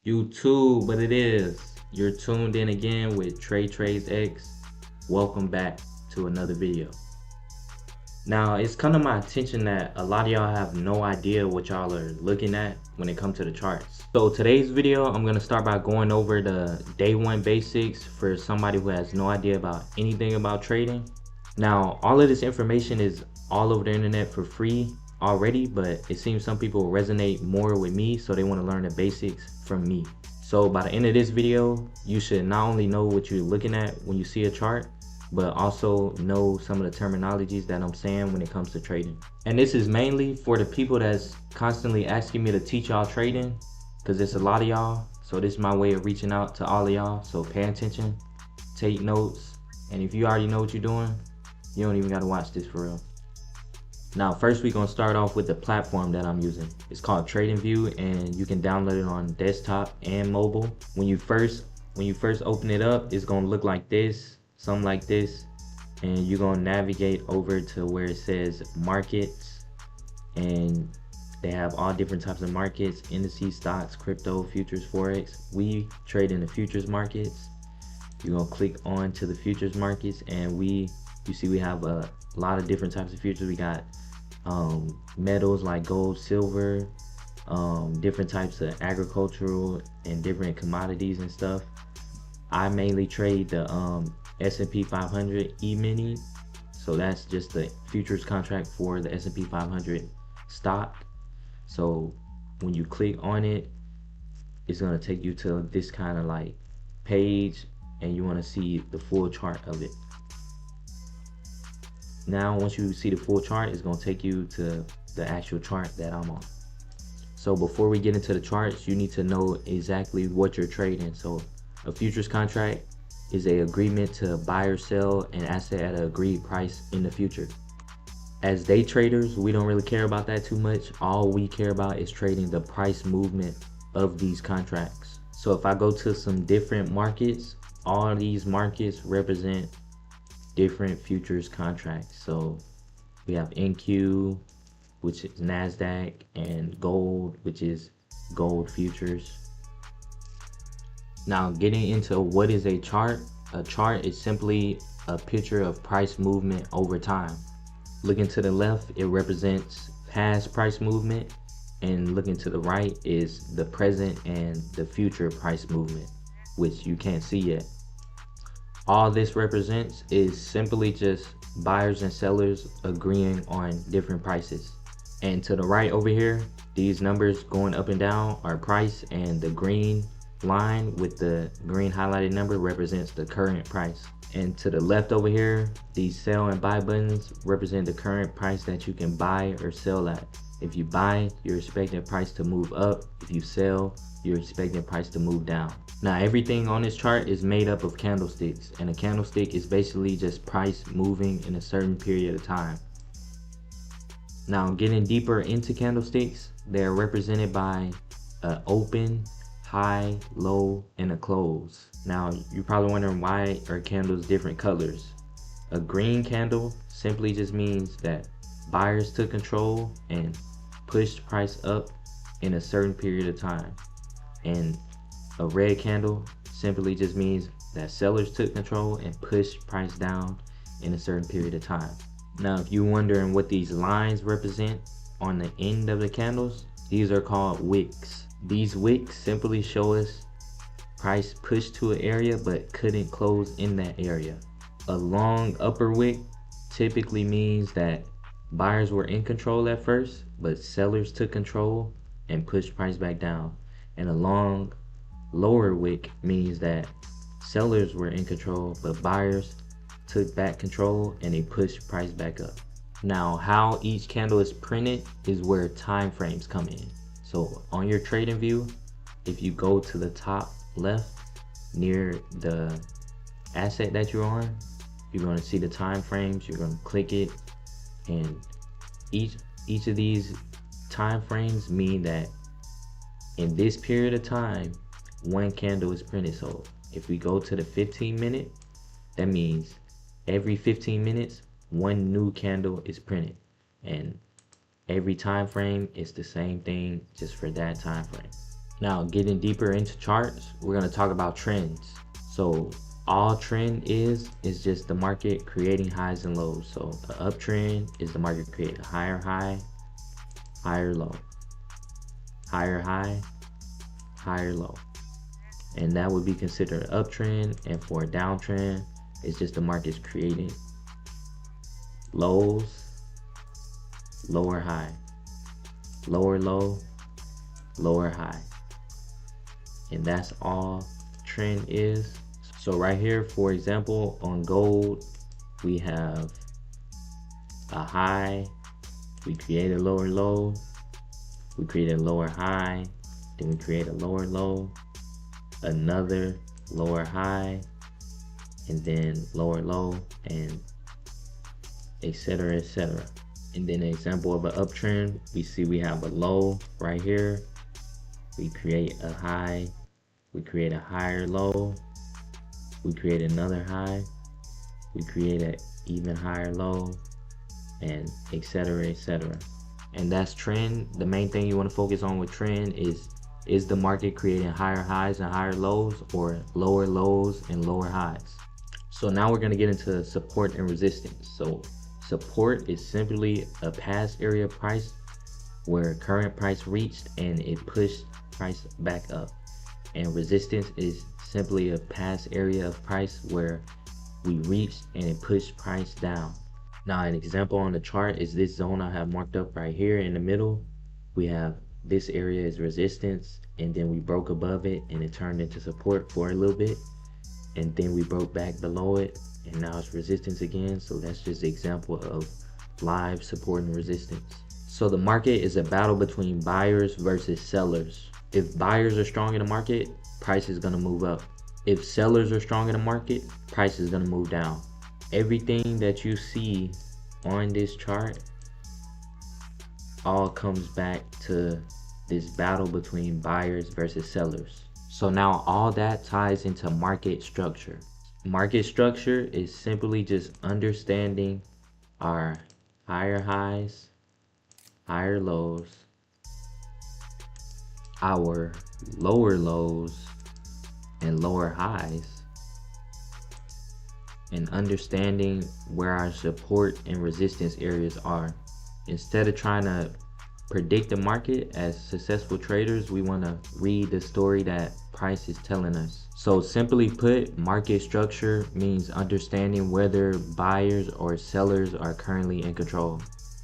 YouTube, but it is. You're tuned in again with Trades X. Welcome back to another video. Now, it's come to my attention that a lot of y'all have no idea what y'all are looking at when it comes to the charts. So today's video, I'm gonna start by going over the day one basics for somebody who has no idea about anything about trading. Now, all of this information is all over the internet for free already, but it seems some people resonate more with me, so they want to learn the basics from me. So by the end of this video, you should not only know what you're looking at when you see a chart, but also know some of the terminologies that I'm saying when it comes to trading. And this is mainly for the people that's constantly asking me to teach y'all trading, because it's a lot of y'all. So this is my way of reaching out to all of y'all. So pay attention, take notes, and if you already know what you're doing, you don't even got to watch this for real. Now, first we're gonna start off with the platform that I'm using. It's called TradingView, and you can download it on desktop and mobile. When you first open it up, it's gonna look like this, something like this, and you're gonna navigate over to where it says markets, and they have all different types of markets: indices, stocks, crypto, futures, forex. We trade in the futures markets. You're gonna click on to the futures markets, and you see we have a lot of different types of futures. We got metals like gold, silver, different types of agricultural and different commodities and stuff. I mainly trade the S&P 500 E-mini, so that's just the futures contract for the S&P 500 stock. So when you click on it, it's gonna take you to this kind of like page, and you want to see the full chart of it. Now, once you see the full chart, it's going to take you to the actual chart that I'm on. So before we get into the charts, you need to know exactly what you're trading. So a futures contract is an agreement to buy or sell an asset at an agreed price in the future. As day traders, we don't really care about that too much. All we care about is trading the price movement of these contracts. So if I go to some different markets, all these markets represent different futures contracts. So we have NQ, which is NASDAQ, and gold, which is gold futures. Now, getting into what is a chart is simply a picture of price movement over time. Looking to the left, it represents past price movement, and looking to the right is the present and the future price movement, which you can't see yet. All this represents is simply just buyers and sellers agreeing on different prices. And to the right over here, these numbers going up and down are price, and the green line with the green highlighted number represents the current price. And to the left over here, these sell and buy buttons represent the current price that you can buy or sell at. If you buy, you're expecting price to move up. If you sell, you're expecting price to move down. Now, everything on this chart is made up of candlesticks, and a candlestick is basically just price moving in a certain period of time. Now, getting deeper into candlesticks, they're represented by an open, high, low, and a close. Now, you're probably wondering, why are candles different colors? A green candle simply just means that buyers took control and pushed price up in a certain period of time. And a red candle simply just means that sellers took control and pushed price down in a certain period of time. Now, if you're wondering what these lines represent on the end of the candles, these are called wicks. These wicks simply show us price pushed to an area but couldn't close in that area. A long upper wick typically means that buyers were in control at first, but sellers took control and pushed price back down. And a long lower wick means that sellers were in control, but buyers took back control and they pushed price back up. Now, how each candle is printed is where time frames come in. So on your trading view, if you go to the top left near the asset that you're on, you're going to see the time frames. You're going to click it, and each of these time frames mean that in this period of time, one candle is printed. So if we go to the 15-minute, that means every 15 minutes, one new candle is printed. And every time frame is the same thing, just for that time frame. Now, getting deeper into charts, we're going to talk about trends. So all trend is just the market creating highs and lows. So the uptrend is the market creating a higher high, higher low, higher high, higher low. And that would be considered an uptrend. And for a downtrend, it's just the market's creating lows, lower high, lower low, lower high. And that's all trend is. So right here, for example, on gold, we have a high, we create a lower low, we create a lower high, then we create a lower low, another lower high, and then lower low, and etc, etc. And then an example of an uptrend, we see we have a low right here, we create a high, we create a higher low, we create another high, we create an even higher low, and etc, etc. And that's trend. The main thing you want to focus on with trend is the market creating higher highs and higher lows, or lower lows and lower highs. So now we're going to get into support and resistance. So support is simply a past area of price where current price reached and it pushed price back up. And resistance is simply a past area of price where we reached and it pushed price down. Now an example on the chart is this zone I have marked up right here in the middle. We have this area is resistance, and then we broke above it and it turned into support for a little bit, and then we broke back below it and now it's resistance again. So that's just an example of live support and resistance. So the market is a battle between buyers versus sellers. If buyers are strong in the market, price is going to move up. If sellers are strong in the market, price is going to move down. Everything that you see on this chart all comes back to this battle between buyers versus sellers. So now all that ties into market structure. Market structure is simply just understanding our higher highs, higher lows, our lower lows and lower highs, and understanding where our support and resistance areas are. Instead of trying to predict the market, as successful traders, we want to read the story that price is telling us. So simply put, market structure means understanding whether buyers or sellers are currently in control.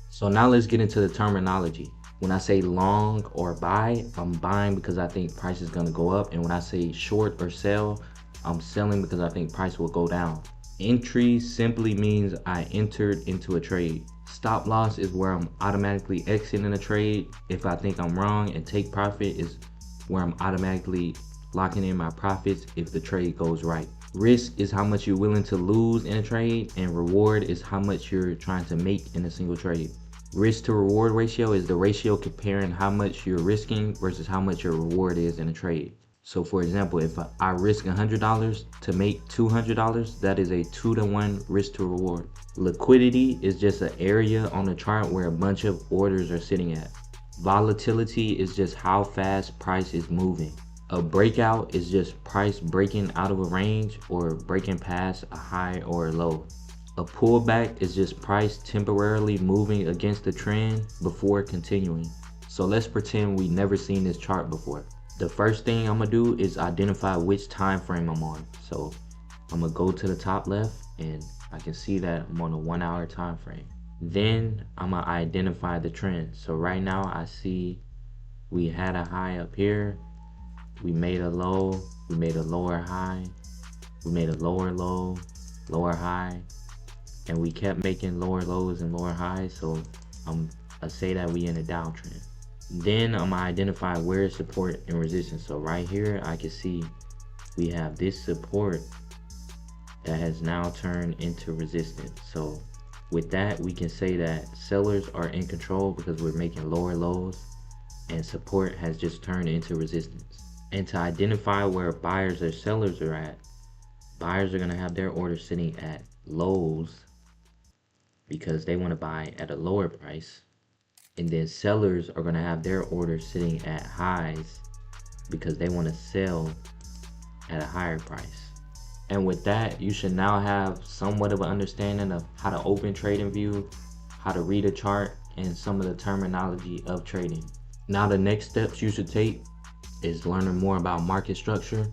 So now let's get into the terminology. When I say long or buy, I'm buying because I think price is going to go up. And when I say short or sell, I'm selling because I think price will go down. Entry simply means I entered into a trade. Stop loss is where I'm automatically exiting a trade if I think I'm wrong, and take profit is where I'm automatically locking in my profits if the trade goes right. Risk is how much you're willing to lose in a trade, and reward is how much you're trying to make in a single trade. Risk to reward ratio is the ratio comparing how much you're risking versus how much your reward is in a trade. So for example, if I risk $100 to make $200, that is a 2-to-1 risk to reward. Liquidity is just an area on the chart where a bunch of orders are sitting at. Volatility is just how fast price is moving. A breakout is just price breaking out of a range or breaking past a high or a low. A pullback is just price temporarily moving against the trend before continuing. So let's pretend we never seen this chart before. The first thing I'm gonna do is identify which time frame I'm on. So I'm gonna go to the top left and I can see that I'm on a 1 hour time frame. Then I'm gonna identify the trend. So right now I see we had a high up here, we made a low, we made a lower high, we made a lower low, lower high, and we kept making lower lows and lower highs. So I say that we in a downtrend. Then I'm gonna identify where is support and resistance. So right here I can see we have this support that has now turned into resistance. So with that, we can say that sellers are in control because we're making lower lows, and support has just turned into resistance. And to identify where buyers or sellers are at, buyers are gonna have their orders sitting at lows because they want to buy at a lower price. And then sellers are going to have their orders sitting at highs because they want to sell at a higher price. And with that, you should now have somewhat of an understanding of how to open TradingView, how to read a chart, and some of the terminology of trading. Now the next steps you should take is learning more about market structure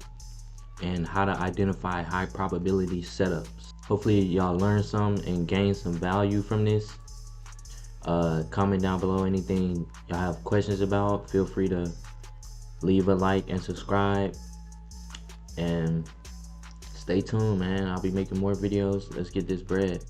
and how to identify high probability setups. Hopefully y'all learn some and gain some value from this. Comment down below anything y'all have questions about. Feel free to leave a like and subscribe, and stay tuned, man. I'll be making more videos. Let's get this bread.